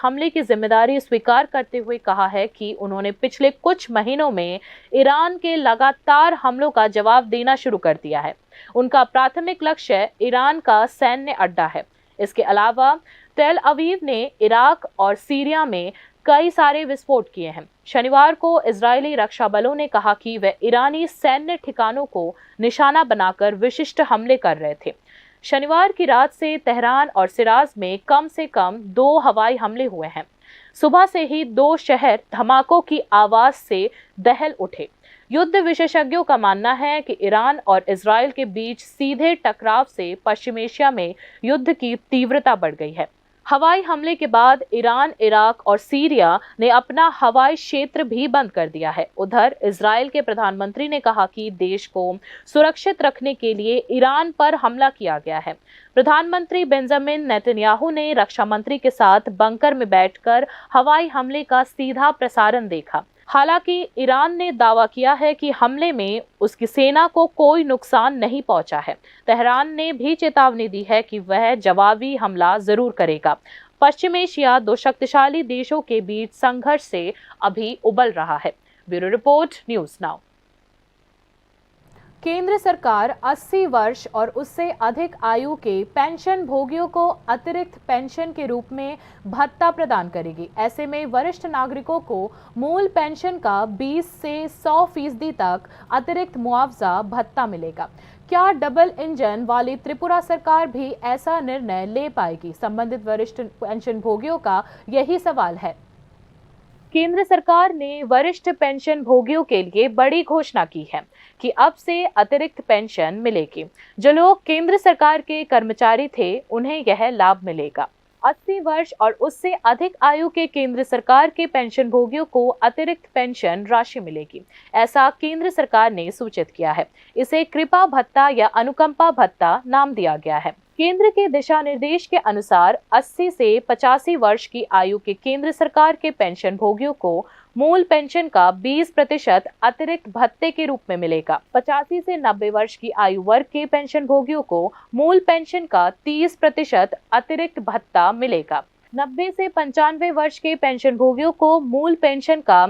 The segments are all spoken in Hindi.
हमले की जिम्मेदारी स्वीकार करते हुए कहा है कि उन्होंने पिछले कुछ महीनों में ईरान के लगातार हमलों का जवाब देना शुरू कर दिया है। उनका प्राथमिक लक्ष्य ईरान का सैन्य अड्डा है। इसके अलावा तेल अवीव ने इराक और सीरिया में कई सारे विस्फोट किए हैं। शनिवार को इजरायली रक्षा बलों ने कहा कि वे ईरानी सैन्य ठिकानों को निशाना बनाकर विशिष्ट हमले कर रहे थे। शनिवार की रात से तेहरान और सिराज में कम से कम 2 हवाई हमले हुए हैं। सुबह से ही 2 शहर धमाकों की आवाज से दहल उठे। युद्ध विशेषज्ञों का मानना है कि ईरान और इजरायल के बीच सीधे टकराव से पश्चिम एशिया में युद्ध की तीव्रता बढ़ गई है। हवाई हमले के बाद ईरान, इराक और सीरिया ने अपना हवाई क्षेत्र भी बंद कर दिया है। उधर इजरायल के प्रधानमंत्री ने कहा कि देश को सुरक्षित रखने के लिए ईरान पर हमला किया गया है। प्रधानमंत्री बेंजामिन नेतन्याहू ने रक्षा मंत्री के साथ बंकर में बैठकर हवाई हमले का सीधा प्रसारण देखा। हालांकि ईरान ने दावा किया है कि हमले में उसकी सेना को कोई नुकसान नहीं पहुंचा है। तेहरान ने भी चेतावनी दी है कि वह जवाबी हमला जरूर करेगा। पश्चिम एशिया 2 शक्तिशाली देशों के बीच संघर्ष से अभी उबल रहा है। Bureau report, news now. केंद्र सरकार 80 वर्ष और उससे अधिक आयु के पेंशन भोगियों को अतिरिक्त पेंशन के रूप में भत्ता प्रदान करेगी। ऐसे में वरिष्ठ नागरिकों को मूल पेंशन का 20 से 100% तक अतिरिक्त मुआवजा भत्ता मिलेगा। क्या डबल इंजन वाली त्रिपुरा सरकार भी ऐसा निर्णय ले पाएगी? संबंधित वरिष्ठ पेंशन भोगियों का यही सवाल है। केंद्र सरकार ने वरिष्ठ पेंशन भोगियों के लिए बड़ी घोषणा की है कि अब से अतिरिक्त पेंशन मिलेगी। जो लोग केंद्र सरकार के कर्मचारी थे, उन्हें यह लाभ मिलेगा। 80 वर्ष और उससे अधिक आयु के केंद्र सरकार के पेंशन भोगियों को अतिरिक्त पेंशन राशि मिलेगी, ऐसा केंद्र सरकार ने सूचित किया है। इसे कृपा भत्ता या अनुकंपा भत्ता नाम दिया गया है। केंद्र के दिशा निर्देश के अनुसार 80 से 85 वर्ष की आयु के केंद्र सरकार के पेंशन भोगियों को मूल पेंशन का 20% अतिरिक्त भत्ते के रूप में मिलेगा। 85 से 90 वर्ष की आयु वर्ग के पेंशन भोगियों को मूल पेंशन का 30% अतिरिक्त भत्ता मिलेगा। 90 से 95 वर्ष के पेंशन भोगियों को मूल पेंशन का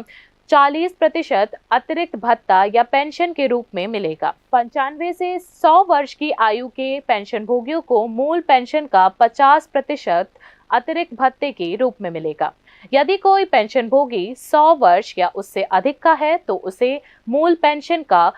40% अतिरिक्त भत्ता या पेंशन के रूप में मिलेगा। 95 से 100 वर्ष की आयु के पेंशन भोगियों को मूल पेंशन का 50% अतिरिक्त भत्ते के रूप में मिलेगा। यदि कोई पेंशन भोगी 100 वर्ष या उससे अधिक का है तो उसे मूल पेंशन का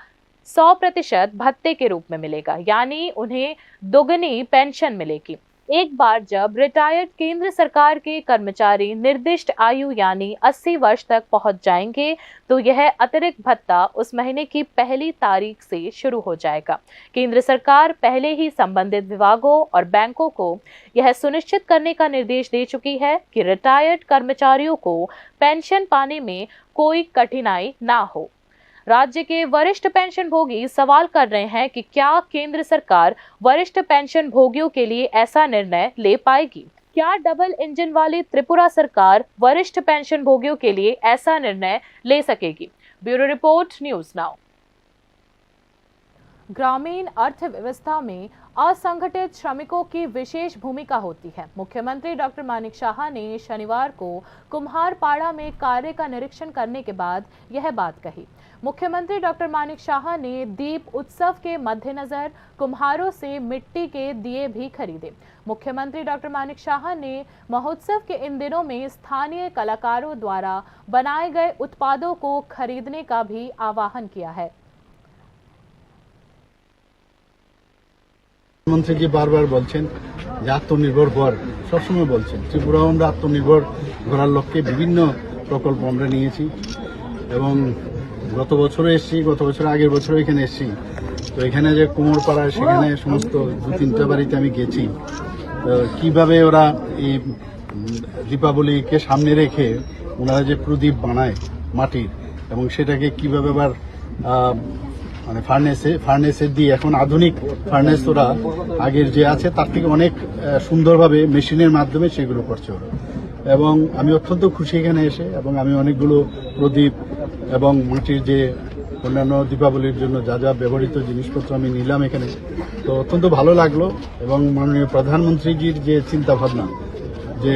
100% भत्ते के रूप में मिलेगा, यानी उन्हें दोगुनी पेंशन मिलेगी। एक बार जब रिटायर्ड केंद्र सरकार के कर्मचारी निर्दिष्ट आयु यानी 80 वर्ष तक पहुंच जाएंगे तो यह अतिरिक्त भत्ता उस महीने की पहली तारीख से शुरू हो जाएगा। केंद्र सरकार पहले ही संबंधित विभागों और बैंकों को यह सुनिश्चित करने का निर्देश दे चुकी है कि रिटायर्ड कर्मचारियों को पेंशन पाने में कोई कठिनाई ना हो। राज्य के वरिष्ठ पेंशन भोगी सवाल कर रहे हैं कि क्या केंद्र सरकार वरिष्ठ पेंशन भोगियों के लिए ऐसा निर्णय ले पाएगी? क्या डबल इंजन वाली त्रिपुरा सरकार वरिष्ठ पेंशन भोगियों के लिए ऐसा निर्णय ले सकेगी? Bureau report, news now. ग्रामीण अर्थव्यवस्था में असंगठित श्रमिकों की विशेष भूमिका होती है। मुख्यमंत्री डॉक्टर मानिक शाह ने शनिवार को कुम्हारपाड़ा में कार्य का निरीक्षण करने के बाद यह बात कही। मुख्यमंत्री डॉक्टर मानिक शाह ने दीप उत्सव के मद्देनजर कुम्हारों से मिट्टी के दिए भी खरीदे। मुख्यमंत्री डॉक्टर मानिक शाह ने महोत्सव के इन दिनों में स्थानीय कलाकारों द्वारा बनाए गए उत्पादों को खरीदने का भी आह्वान किया है। मंत्री जी बार-बार বলছেন যে আত্মনির্ভর কর, সবসময় বলছেন ত্রিপুরাও আমরা আত্মনির্ভর করার লক্ষ্যে বিভিন্ন প্রকল্প আমরা নিয়েছি এবং গত বছরও এসেছি, গত বছর আগের বছরও এখানে এসেছি। তো এখানে যে কুমোরপাড়া সেখানে সমস্ত 2-3টা বাড়িতে আমি গেছি। কিভাবে ওরা এই দীপাবলিকে সামনে রেখে ওনারা যে প্রদীপ বানায় মাটির এবং সেটাকে কিভাবে আবার মানে ফার্নেসে দিয়ে এখন আধুনিক ফার্নেস ওরা আগের যে আছে তার থেকে অনেক সুন্দরভাবে মেশিনের মাধ্যমে সেগুলো করছে ওরা এবং আমি অত্যন্ত খুশি এখানে এসে এবং আমি অনেকগুলো প্রদীপ এবং মাটির যে অন্যান্য দীপাবলির জন্য যা যা ব্যবহৃত জিনিসপত্র আমি নিলাম এখানে। তো অত্যন্ত ভালো লাগলো এবং মাননীয় প্রধানমন্ত্রীজির যে চিন্তা ভাবনা যে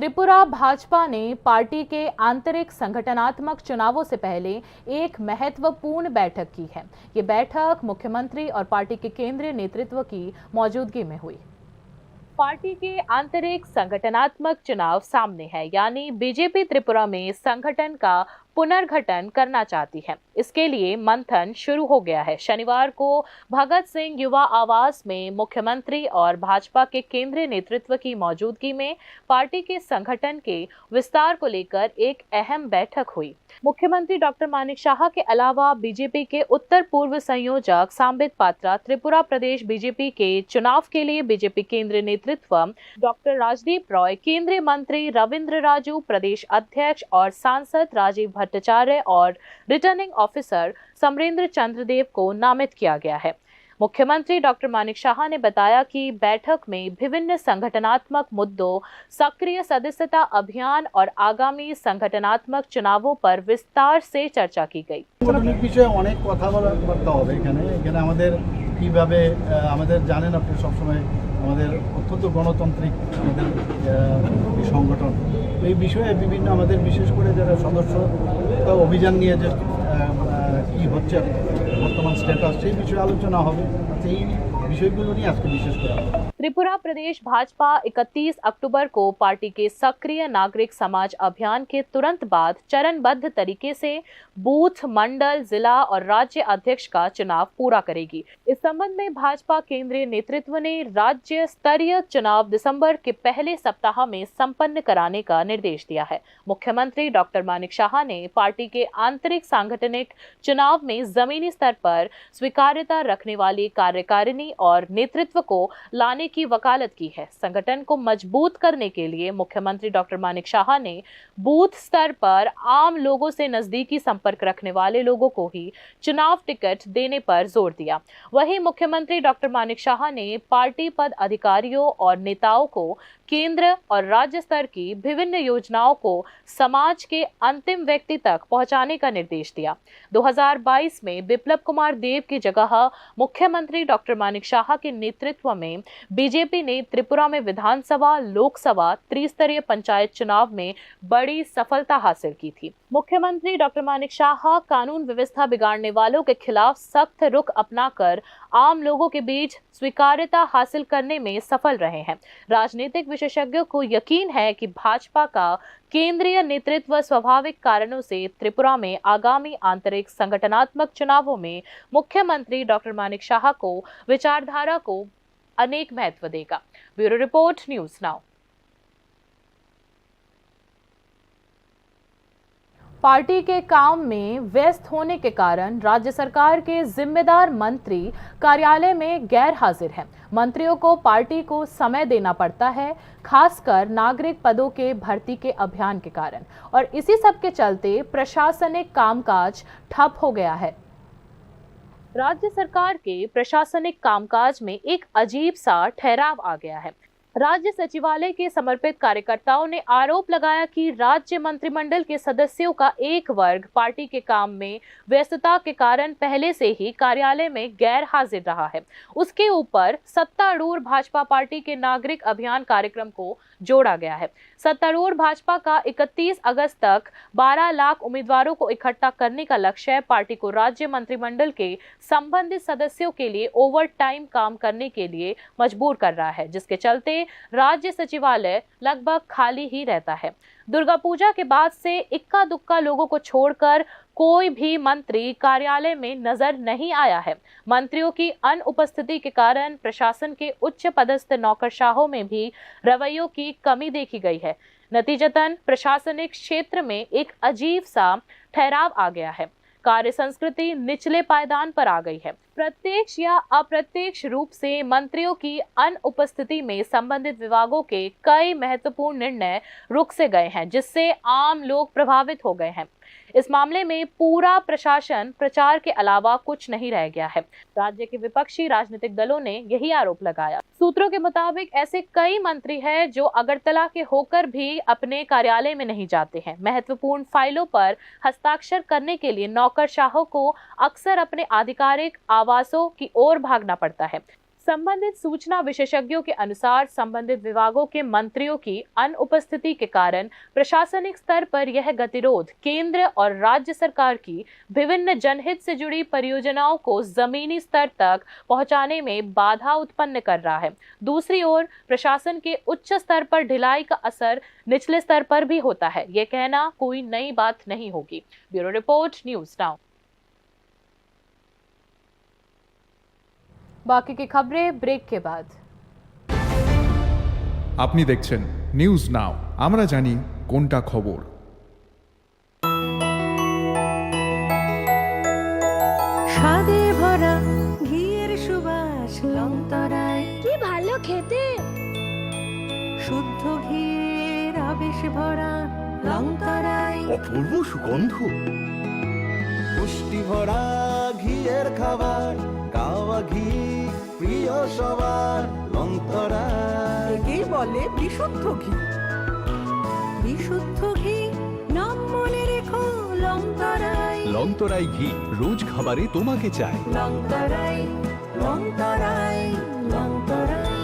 त्रिपुरा भाजपा ने पार्टी के आंतरिक संगठनात्मक चुनावों से पहले एक महत्वपूर्ण बैठक की है। ये बैठक मुख्यमंत्री और पार्टी के केंद्रीय नेतृत्व की मौजूदगी में हुई। पार्टी के आंतरिक संगठनात्मक चुनाव सामने है, यानी बीजेपी त्रिपुरा में संगठन का पुनर्गठन करना चाहती है। इसके लिए मंथन शुरू हो गया है। शनिवार को भगत सिंह युवा आवास में मुख्यमंत्री और भाजपा के केंद्रीय नेतृत्व की मौजूदगी में पार्टी के संगठन के विस्तार को लेकर एक अहम बैठक हुई। मुख्यमंत्री डॉक्टर मानिक शाह के अलावा बीजेपी के उत्तर पूर्व संयोजक सांबित पात्रा, त्रिपुरा प्रदेश बीजेपी के चुनाव के लिए बीजेपी केंद्रीय नेतृत्व डॉक्टर राजदीप रॉय, केंद्रीय मंत्री रविंद्र राजू, प्रदेश अध्यक्ष और सांसद राजीव भट्टाचार्य और रिटर्निंग ऑफिसर समरेंद्र चंद्रदेव को नामित किया गया है। मुख्यमंत्री डॉक्टर मानिक शाह ने बताया कि बैठक में विभिन्न संगठनात्मक मुद्दों, सक्रिय सदस्यता अभियान और आगामी संगठनात्मक चुनावों पर विस्तार से चर्चा की गई। বিষয়ে অনেক কথাবার্তা হবে এখানে আমাদের কিভাবে আমাদের জানেন আপনি সবসময় আমাদের অত্যন্ত গণতান্ত্রিক আমাদের সংগঠন, এই বিষয়ে বিভিন্ন আমাদের বিশেষ করে যারা সদস্য অভিযান নিয়ে যে কি হচ্ছে বর্তমান স্ট্যাটাস সেই বিষয়ে আলোচনা হবে। এই বিষয়গুলো নিয়ে আজকে বিশেষ করে त्रिपुरा प्रदेश भाजपा 31 अक्टूबर को पार्टी के सक्रिय नागरिक समाज अभियान के तुरंत बाद चरणबद्ध तरीके से बूथ, मंडल, जिला और राज्य अध्यक्ष का चुनाव पूरा करेगी। इस संबंध में भाजपा केंद्रीय नेतृत्व ने राज्य स्तरीय चुनाव दिसंबर के पहले सप्ताह में संपन्न कराने का निर्देश दिया है। मुख्यमंत्री डॉक्टर मानिक शाह ने पार्टी के आंतरिक सांगठनिक चुनाव में जमीनी स्तर पर स्वीकार्यता रखने वाली कार्यकारिणी और नेतृत्व को लाने की वकालत की है। संगठन को मजबूत करने के लिए मुख्यमंत्री डॉक्टर मानिक शाह ने बूथ स्तर पर आम लोगों से नजदीकी संपर्क रखने वाले लोगों को ही चुनाव टिकट देने पर जोर दिया। वहीं मुख्यमंत्री डॉक्टर मानिक शाह ने पार्टी पद अधिकारियों और नेताओं को केंद्र और राज्य स्तर की विभिन्न योजनाओं को समाज के अंतिम व्यक्ति तक पहुंचाने का निर्देश दिया। 2022 में बिप्लब कुमार देव की जगह मुख्यमंत्री डॉक्टर मानिक शाह के नेतृत्व में बीजेपी ने त्रिपुरा में विधानसभा, लोकसभा, त्रिस्तरीय पंचायत चुनाव में बड़ी सफलता हासिल की थी। मुख्यमंत्री डॉक्टर मानिक शाह कानून व्यवस्था बिगाड़ने वालों के खिलाफ सख्त रुख अपनाकर आम लोगों के बीच स्वीकार्यता हासिल करने में सफल रहे हैं। राजनीतिक विशेषज्ञों को यकीन है कि भाजपा का केंद्रीय नेतृत्व स्वाभाविक कारणों से त्रिपुरा में आगामी आंतरिक संगठनात्मक चुनावों में मुख्यमंत्री डॉक्टर मानिक शाह को विचारधारा को अनेक महत्व देगा। Bureau report, news now. Party के काम में व्यस्त होने के कारण राज्य सरकार के जिम्मेदार मंत्री कार्यालय में गैर हाजिर हैं। मंत्रियों को पार्टी को समय देना पड़ता है, खासकर नागरिक पदों के भर्ती के अभियान के कारण, और इसी सब के चलते प्रशासनिक कामकाज ठप हो गया है। राज्य सरकार के प्रशासनिक कामकाज में एक अजीब सा ठहराव आ गया है। राज्य सचिवालय के समर्पित कार्यकर्ताओं ने आरोप लगाया कि राज्य मंत्रिमंडल के सदस्यों का एक वर्ग पार्टी के काम में व्यस्तता के कारण पहले से ही कार्यालय में गैर हाजिर रहा है। उसके ऊपर सत्तारूढ़ भाजपा पार्टी के नागरिक अभियान कार्यक्रम को जोड़ा गया है। सत्तारूढ़ भाजपा का 31 अगस्त तक 12 लाख उम्मीदवारों को इकट्ठा करने का लक्ष्य पार्टी को राज्य मंत्रिमंडल के संबंधित सदस्यों के लिए ओवर टाइम काम करने के लिए मजबूर कर रहा है, जिसके चलते राज्य सचिवालय लगभग खाली ही रहता है। दुर्गा पूजा के बाद से इक्का दुक्का लोगों को छोड़कर कोई भी मंत्री कार्यालय में नजर नहीं आया है। मंत्रियों की अनुपस्थिति के कारण प्रशासन के उच्च पदस्थ नौकरशाहों में भी रवैयों की कमी देखी गई है। नतीजतन प्रशासनिक क्षेत्र में एक अजीब सा ठहराव आ गया है। कार्य संस्कृति निचले पायदान पर आ गई है। प्रत्यक्ष या अप्रत्यक्ष रूप से मंत्रियों की अनुपस्थिति में संबंधित विभागों के कई महत्वपूर्ण निर्णय रुक से गए हैं, जिससे आम लोग प्रभावित हो गए हैं। इस मामले में पूरा प्रशासन प्रचार के अलावा कुछ नहीं रह गया है। राज्य के विपक्षी राजनीतिक दलों ने यही आरोप लगाया। सूत्रों के मुताबिक ऐसे कई मंत्री हैं जो अगरतला के होकर भी अपने कार्यालय में नहीं जाते हैं। महत्वपूर्ण फाइलों पर हस्ताक्षर करने के लिए नौकरशाहों को अक्सर अपने आधिकारिक आवासों की ओर भागना पड़ता है। संबंधित सूचना विशेषज्ञों के अनुसार संबंधित विभागों के मंत्रियों की अनुपस्थिति के कारण प्रशासनिक स्तर पर यह गतिरोध केंद्र और राज्य सरकार की विभिन्न जनहित से जुड़ी परियोजनाओं को जमीनी स्तर तक पहुंचाने में बाधा उत्पन्न कर रहा है। दूसरी ओर प्रशासन के उच्च स्तर पर ढिलाई का असर निचले स्तर पर भी होता है। यह कहना कोई नई बात नहीं होगी। Bureau report, news now. बाकी की खबरें ब्रेक के बाद। আপনি দেখছেন নিউজ নাও, আমরা জানি কোনটা খবর। স্বাদে ভরা ঘিয়ের সুবাস লংতরায়, কি ভালো খেতে। শুদ্ধ ঘিয়ের আবেশ ভরা লংতরায়, অপূর্ব সুগন্ধ, পুষ্টি ভরা ঘিয়ের খাবার, গাওয়া ঘি প্রিয় সবার লংতরা। একেই বলে বিশুদ্ধ ঘি। বিশুদ্ধ ঘি নাম মনে রেখো লংতরায়। লংতরাই ঘি রোজ খাবারে তোমাকে চাই। লংতরায়, লংতরায়, লংতরায়।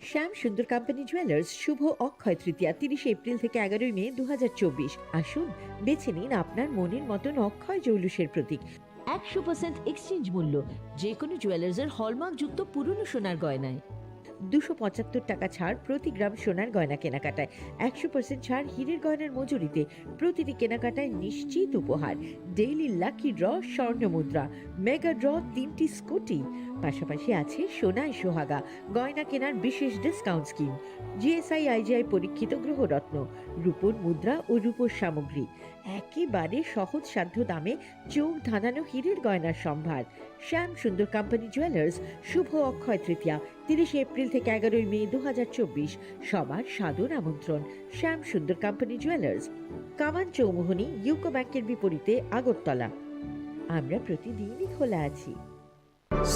শ্যাম সুন্দর কোম্পানি জুয়েলার্স শুভ অক্ষয় তৃতীয়া 30 এপ্রিল থেকে 11 মে 2024। আসুন বেছে নিন আপনার মনের মতন অক্ষয় জৌলুসের প্রতীক। 100% এক্সচেঞ্জ মূল্য যে কোনো জুয়েলার্সের হলমার্ক যুক্ত পুরনো সোনার গয়নায়। 275 টাকা ছাড় প্রতি গ্রাম সোনার গয়না কেনাকাটায়। 100% ছাড় হীরের গয়নার মজুরিতে। প্রতিটি কেনাকাটায় নিশ্চিত উপহার। ডেইলি লাকি ড্র স্বর্ণ মুদ্রা, মেগা ড্র 3টি স্কুটি। পাশাপাশি আছে সোনায় সোহাগা গয়না কেনার বিশেষ ডিসকাউন্ট স্কিম। জিএসআই আইজিআই পরীক্ষিত গ্রহরত্ন, রূপোর মুদ্রা ও রূপোর সামগ্রী। একেবারে সহজ সাধ্য দামে চোখ ধাঁধানো হীরের গয়নার সম্ভার। শ্যাম সুন্দর কোম্পানি জুয়েলার্স শুভ অক্ষয় তৃতীয়া 30 এপ্রিল থেকে 11 মে 2024। সবার সাদর আমন্ত্রণ। শ্যাম সুন্দর কোম্পানি জুয়েলার্স, কামান চৌমুহনী, ইউকো ব্যাংকের বিপরীতে, আগরতলা। আমরা প্রতিদিনই খোলা আছি।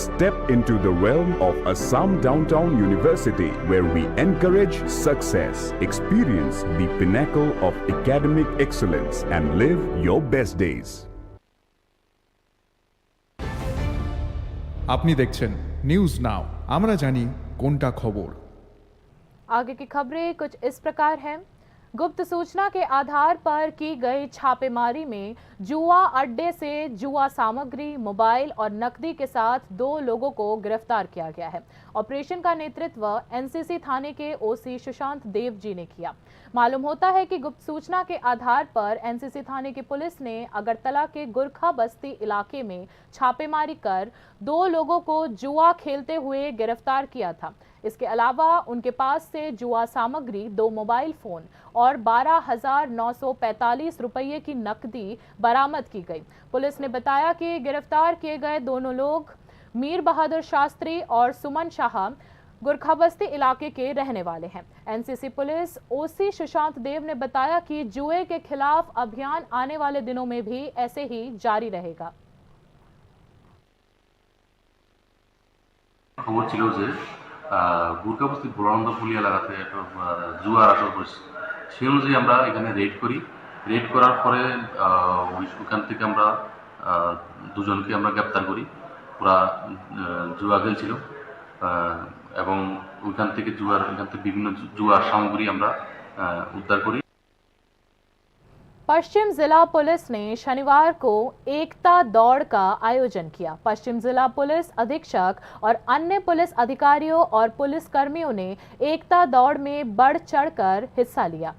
Step into the realm of Assam Downtown University, where we encourage success, experience the pinnacle of academic excellence, and live your best days. আপনি দেখছেন নিউজ নাও, আমরা জানি কোনটা খবর। आगे की खबरें कुछ इस प्रकार हैं। गुप्त सूचना के आधार पर की गई छापेमारी में जुआ अड्डे से जुआ सामग्री, मोबाइल और नकदी के साथ 2 लोगों को गिरफ्तार किया गया है। ऑपरेशन का नेतृत्व एनसीसी थाने के ओसी सुशांत देव जी ने किया। मालूम होता है कि गुप्त सूचना के आधार पर एनसीसी थाने की पुलिस ने अगरतला के गुरखा बस्ती इलाके में छापेमारी कर 2 लोगों को जुआ खेलते हुए गिरफ्तार किया था। इसके अलावा उनके पास से जुआ सामग्री, 2 मोबाइल फोन और 12,945 रुपये की नकदी बरामद की गई। पुलिस ने बताया कि गिरफ्तार किए गए दोनों लोग मीर बहादुर शास्त्री और सुमन शाह गुरखाबस्ती इलाके के रहने वाले हैं। एनसीसी पुलिस ओसी सुशांत देव ने बताया कि जुए के खिलाफ अभियान आने वाले दिनों में भी ऐसे ही जारी रहेगा। খবর ছিল যে গুরকাবস্তি ভোলানন্দপুলি এলাকাতে একটা জুয়ার আসর করেছে। সেই অনুযায়ী আমরা এখানে রেড করি। রেড করার পরে ওইখান থেকে আমরা 2 জনকে আমরা গ্রেপ্তার করি। ওরা জুয়া খেলছিল এবং ওইখান থেকে বিভিন্ন জুয়ার সামগ্রী আমরা উদ্ধার করি। पश्चिम जिला पुलिस ने शनिवार को एकता दौड़ का आयोजन किया। पश्चिम जिला पुलिस अधीक्षक और अन्य पुलिस अधिकारियों और पुलिस कर्मियों ने एकता दौड़ में बढ़ चढ़कर हिस्सा लिया।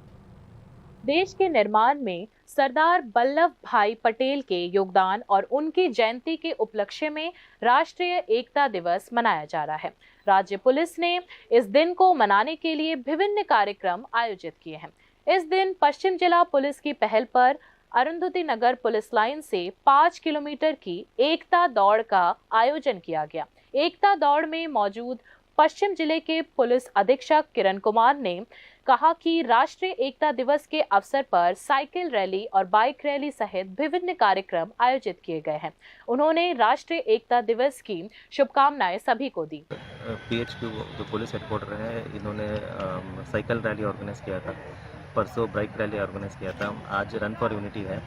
देश के निर्माण में सरदार वल्लभ भाई पटेल के योगदान और उनकी जयंती के उपलक्ष्य में राष्ट्रीय एकता दिवस मनाया जा रहा है। राज्य पुलिस ने इस दिन को मनाने के लिए विभिन्न कार्यक्रम आयोजित किए हैं। इस दिन पश्चिम जिला पुलिस की पहल पर अरुंधति नगर पुलिस लाइन से 5 किलोमीटर की एकता दौड़ का आयोजन किया गया। एकता दौड़ में मौजूद पश्चिम जिले के पुलिस अधीक्षक किरण कुमार ने कहा कि राष्ट्रीय एकता दिवस के अवसर पर साइकिल रैली और बाइक रैली सहित विभिन्न कार्यक्रम आयोजित किए गए हैं। उन्होंने राष्ट्रीय एकता दिवस की शुभकामनाएं सभी को दी। पीएचक्यू जो पुलिस हेडक्वार्टर है, इन्होंने साइकिल रैली ऑर्गेनाइज किया था। परसों बाइक रैली ऑर्गेनाइज किया था। आज रन फॉर यूनिटी है,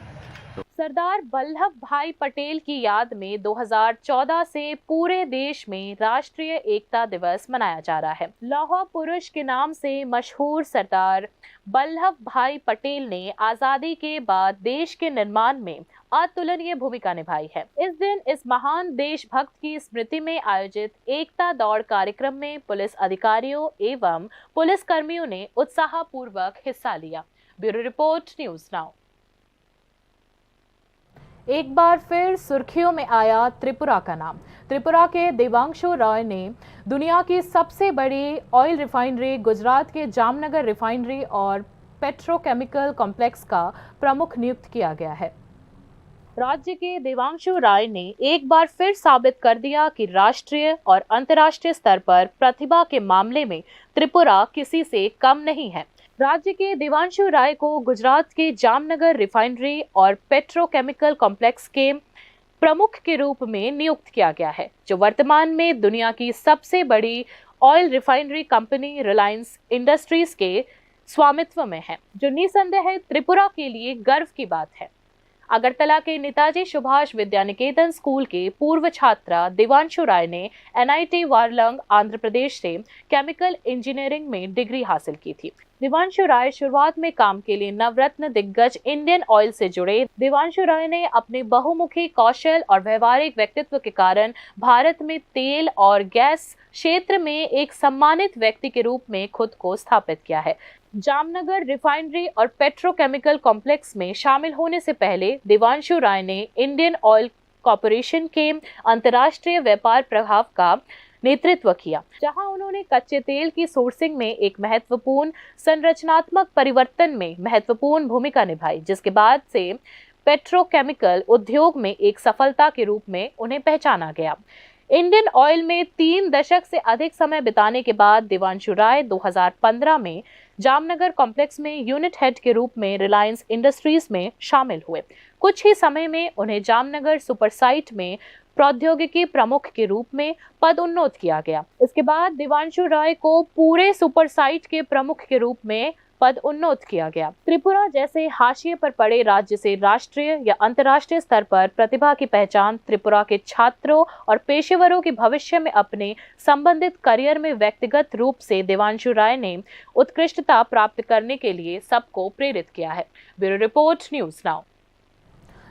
तो सरदार वल्लभ भाई पटेल की याद में 2014 से पूरे देश में राष्ट्रीय एकता दिवस मनाया जा रहा है। लौह पुरुष के नाम से मशहूर सरदार वल्लभ भाई पटेल ने आजादी के बाद देश के निर्माण में अतुलनीय भूमिका निभाई है। इस दिन इस महान देशभक्त की स्मृति में आयोजित एकता दौड़ कार्यक्रम में पुलिस अधिकारियों एवं पुलिस कर्मियों ने उत्साहपूर्वक हिस्सा लिया। Bureau report, news now. एक बार फिर सुर्खियों में आया त्रिपुरा का नाम। त्रिपुरा के देवांशु रॉय ने दुनिया की सबसे बड़ी ऑयल रिफाइनरी गुजरात के जामनगर रिफाइनरी और पेट्रोकेमिकल कॉम्प्लेक्स का प्रमुख नियुक्त किया गया है। राज्य के देवांशु राय ने एक बार फिर साबित कर दिया कि राष्ट्रीय और अंतर्राष्ट्रीय स्तर पर प्रतिभा के मामले में त्रिपुरा किसी से कम नहीं है। राज्य के देवांशु राय को गुजरात के जामनगर रिफाइनरी और पेट्रोकेमिकल कॉम्प्लेक्स के प्रमुख के रूप में नियुक्त किया गया है, जो वर्तमान में दुनिया की सबसे बड़ी oil refinery company Reliance industries के स्वामित्व में है, जो निसंदेह त्रिपुरा के लिए गर्व की बात है। अगरतला के नेताजी सुभाष विद्यानिकेतन स्कूल के पूर्व छात्रा देवांशु राय ने NIT वारलंग आंध्र प्रदेश से केमिकल इंजीनियरिंग में डिग्री हासिल की थी। देवांशु राय शुरुआत में काम के लिए नवरत्न दिग्गज इंडियन ऑयल से जुड़े। देवांशु राय ने अपने बहुमुखी कौशल और व्यवहारिक व्यक्तित्व के कारण भारत में तेल और गैस क्षेत्र में एक सम्मानित व्यक्ति के रूप में खुद को स्थापित किया है। जामनगर रिफाइनरी और पेट्रोकेमिकल कॉम्प्लेक्स में शामिल होने से पहले देवांशु राय ने इंडियन ऑयल कॉरपोरेशन के अंतर्राष्ट्रीय व्यापार प्रभाव का नेतृत्व किया, जहां उन्होंने कच्चे तेल की सोर्सिंग में एक महत्वपूर्ण संरचनात्मक परिवर्तन में महत्वपूर्ण भूमिका निभाई, जिसके बाद से पेट्रोकेमिकल उद्योग में एक सफलता के रूप में उन्हें पहचाना गया। इंडियन ऑयल में 3 दशक से अधिक समय बिताने के बाद देवांशु राय 2015 में जामनगर कॉम्प्लेक्स में यूनिट हेड के रूप में रिलायंस इंडस्ट्रीज में शामिल हुए। कुछ ही समय में उन्हें जामनगर सुपरसाइट में प्रौद्योगिकी प्रमुख के रूप में पदोन्नत किया गया। इसके बाद देवांशु राय को पूरे सुपरसाइट के प्रमुख के रूप में पदोन्नत किया गया। त्रिपुरा जैसे हाशिए पर पड़े राज्य से राष्ट्रीय या अंतर्राष्ट्रीय स्तर पर प्रतिभा की पहचान त्रिपुरा के छात्रों और पेशेवरों के भविष्य में अपने संबंधित करियर में व्यक्तिगत रूप से देवांशु राय ने उत्कृष्टता प्राप्त करने के लिए सबको प्रेरित किया है। Bureau report, news now.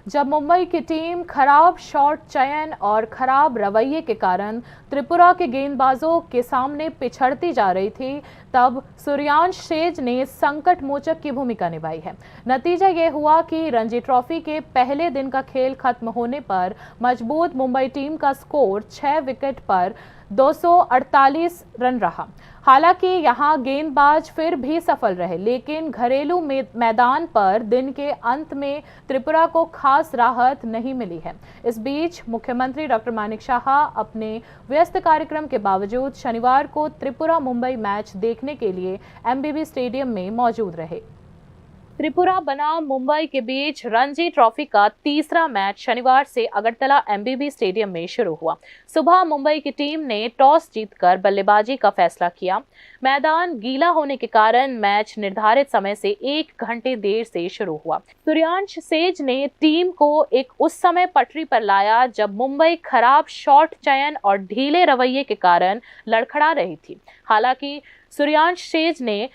जब मुंबई की टीम खराब शॉट चयन और खराब रवैये के कारण त्रिपुरा के गेंदबाजों के सामने पिछड़ती जा रही थी, तब सूर्यांश सेज ने संकट मोचक की भूमिका निभाई है। नतीजा ये हुआ कि रणजी ट्रॉफी के पहले दिन का खेल खत्म होने पर मजबूत मुंबई टीम का स्कोर 6 विकेट पर 248 रन रहा। हालांकि यहां गेंदबाज फिर भी सफल रहे, लेकिन घरेलू मैदान पर दिन के अंत में त्रिपुरा को खास राहत नहीं मिली है। इस बीच मुख्यमंत्री डॉक्टर मानिक शाह अपने व्यस्त कार्यक्रम के बावजूद शनिवार को त्रिपुरा मुंबई मैच देखने के लिए MBB स्टेडियम में मौजूद रहे। त्रिपुरा बनाम मुंबई के बीच रणजी ट्रॉफी का तीसरा मैच शनिवार से अगरतला MBB स्टेडियम में शुरू हुआ। सुबह मुंबई की टीम ने टॉस जीतकर बल्लेबाजी का फैसला किया। मैदान गीला होने के कारण मैच निर्धारित समय से 1 घंटे देर से शुरू हुआ। सूर्यांश सेज ने टीम को एक उस समय पटरी पर लाया जब मुंबई खराब शॉट चयन और ढीले रवैये के कारण लड़खड़ा रही थी। हालांकि सूर्यांश सेज ने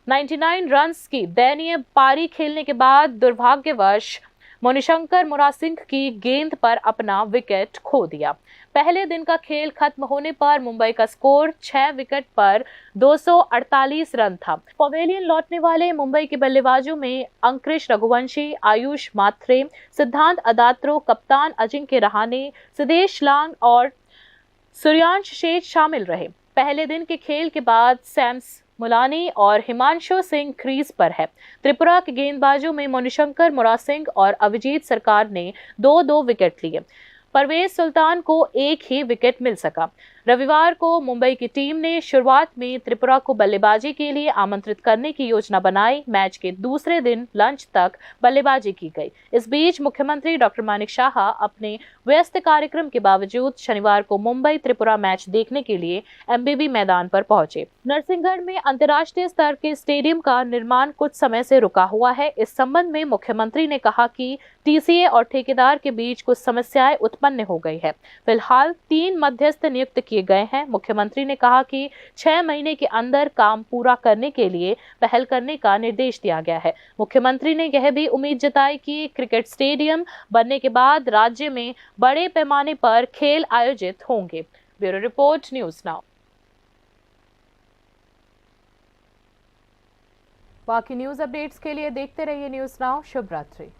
99 रन्स की दयनीय पारी खेलने के बाद दुर्भाग्यवश मणिशंकर मुरासिंह की गेंद पर अपना विकेट खो दिया। पहले दिन का खेल खत्म होने पर मुंबई का स्कोर 6 विकेट पर 248 रन था। पवेलियन लौटने वाले मुंबई के बल्लेबाजों में अंकुश रघुवंशी, आयुष मात्रे, सिद्धांत अदात्रो, कप्तान अजिंक्य रहाणे, सिद्धेश लांग और सूर्यांश सेज शामिल रहे। पहले दिन के खेल के बाद सैम्स मुलानी और हिमांशु सिंह क्रीज पर है। त्रिपुरा के गेंदबाजों में मणिशंकर मुरासिंह और अभिजीत सरकार ने 2-2 विकेट लिए। परवेज सुल्तान को 1 ही विकेट मिल सका। रविवार को मुंबई की टीम ने शुरुआत में त्रिपुरा को बल्लेबाजी के लिए आमंत्रित करने की योजना बनाई। मैच के दूसरे दिन लंच तक बल्लेबाजी की गई। इस बीच मुख्यमंत्री डॉक्टर मानिक शाह अपने व्यस्त कार्यक्रम के बावजूद शनिवार को मुंबई त्रिपुरा मैच देखने के लिए एमबीबी मैदान पर पहुंचे। नरसिंहगढ़ में अंतर्राष्ट्रीय स्तर के स्टेडियम का निर्माण कुछ समय से रुका हुआ है। इस संबंध में मुख्यमंत्री ने कहा कि टीसीए और ठेकेदार के बीच कुछ समस्याएं उत्पन्न हो गई है। फिलहाल 3 मध्यस्थ नियुक्त किए गए हैं। मुख्यमंत्री ने कहा कि 6 महीने के अंदर काम पूरा करने के लिए पहल करने का निर्देश दिया गया है। मुख्यमंत्री ने यह भी उम्मीद जताई कि क्रिकेट स्टेडियम बनने के बाद राज्य में बड़े पैमाने पर खेल आयोजित होंगे। Bureau report, news now. बाकी न्यूज अपडेट्स के लिए देखते रहिए न्यूज़ नाउ। शुभ रात्रि।